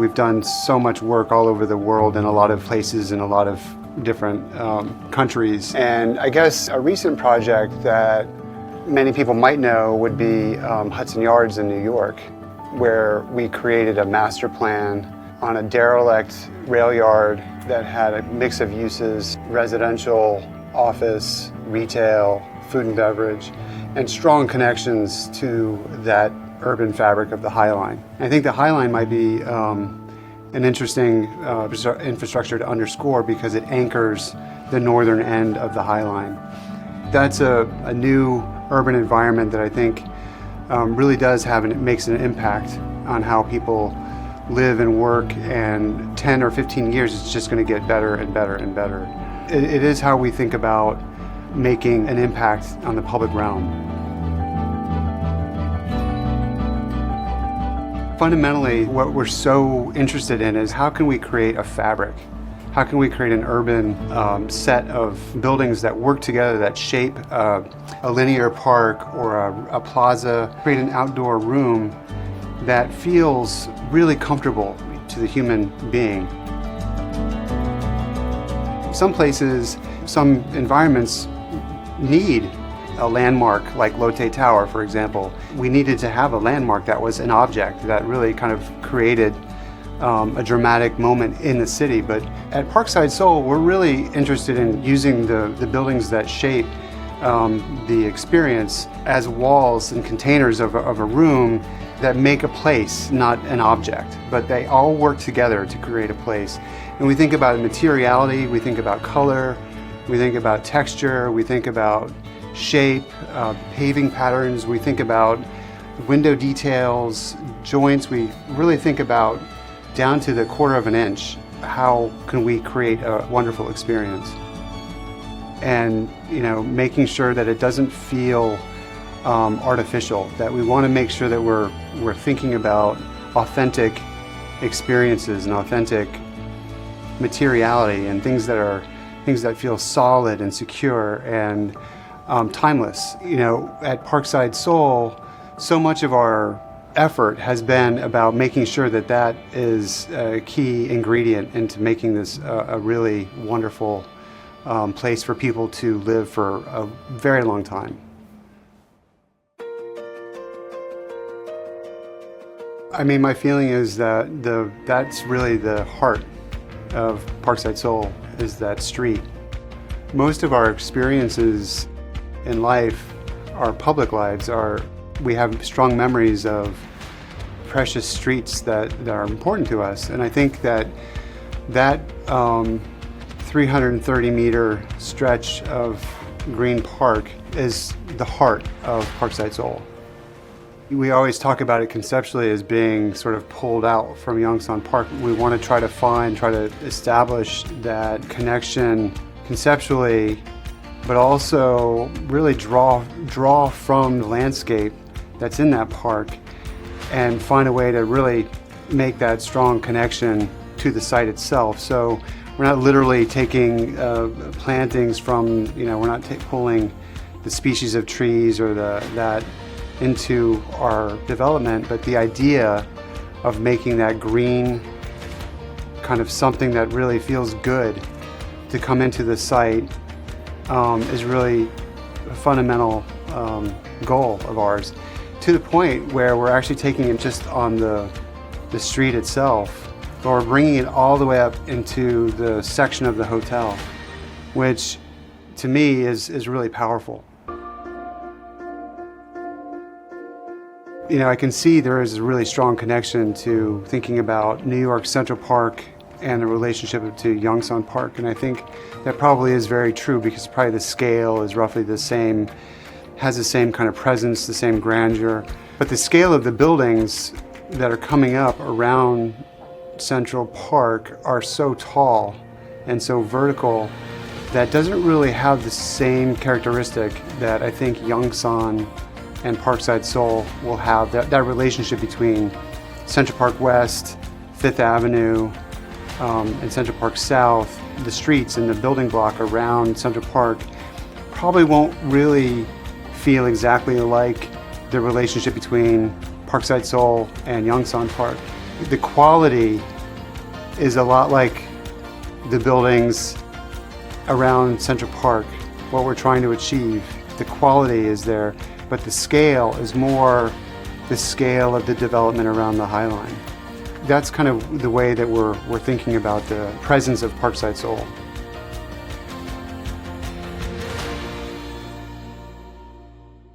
We've done so much work all over the world in a lot of places in a lot of different countries. And I guess a recent project that many people might know would be Hudson Yards in New York, where we created a master plan on a derelict rail yard that had a mix of uses: residential, office, retail, food and beverage, and strong connections to that urban fabric of the High Line. I think the High Line might be an interesting infrastructure to underscore because it anchors the northern end of the High Line. That's a new urban environment that I think really does have and it makes an impact on how people live and work, and 10 or 15 years it's just going to get better and better and better. It is how we think about making an impact on the public realm. Fundamentally, what we're so interested in is how can we create a fabric? How can we create an urban set of buildings that work together, that shape a linear park or a plaza, create an outdoor room that feels really comfortable to the human being. Some places, some environments need a landmark like Lotte Tower, for example. We needed to have a landmark that was an object that really kind of created a dramatic moment in the city. But at Parkside Seoul, we're really interested in using the buildings that shape the experience as walls and containers of a room that make a place, not an object, but they all work together to create a place. And we think about materiality, we think about color, we think about texture, we think about shape, paving patterns, we think about window details, joints. We really think about down to the quarter of an inch, how can we create a wonderful experience? And making sure that it doesn't feel artificial, that we want to make sure that we're thinking about authentic experiences and authentic materiality and things that feel solid and secure and timeless. At Parkside Seoul, so much of our effort has been about making sure that that is a key ingredient into making this a really wonderful place for people to live for a very long time. I mean, my feeling is that that's really the heart of Parkside Seoul, is that street. Most of our experiences in life, our public lives, we have strong memories of precious streets that are important to us. And I think that 330-meter stretch of Green Park is the heart of Parkside Seoul. We always talk about it conceptually as being sort of pulled out from Yongsan Park. We want to try to establish that connection conceptually, but also really draw from the landscape that's in that park and find a way to really make that strong connection to the site itself. So we're not literally taking plantings from, we're not pulling the species of trees or that into our development, but the idea of making that green kind of something that really feels good to come into the site is really a fundamental goal of ours, to the point where we're actually taking it just on the street itself, but we're bringing it all the way up into the section of the hotel, which to me is really powerful. I can see there is a really strong connection to thinking about New York Central Park and the relationship to Yongsan Park, and I think that probably is very true because probably the scale is roughly the same, has the same kind of presence, the same grandeur, but the scale of the buildings that are coming up around Central Park are so tall and so vertical that doesn't really have the same characteristic that I think Yongsan and Parkside Seoul will have, that relationship between Central Park West, Fifth Avenue, and Central Park South. The streets and the building block around Central Park probably won't really feel exactly like the relationship between Parkside Seoul and Yongsan Park. The quality is a lot like the buildings around Central Park, what we're trying to achieve. The quality is there, but the scale is more the scale of the development around the High Line. That's kind of the way that we're thinking about the presence of Parkside Seoul.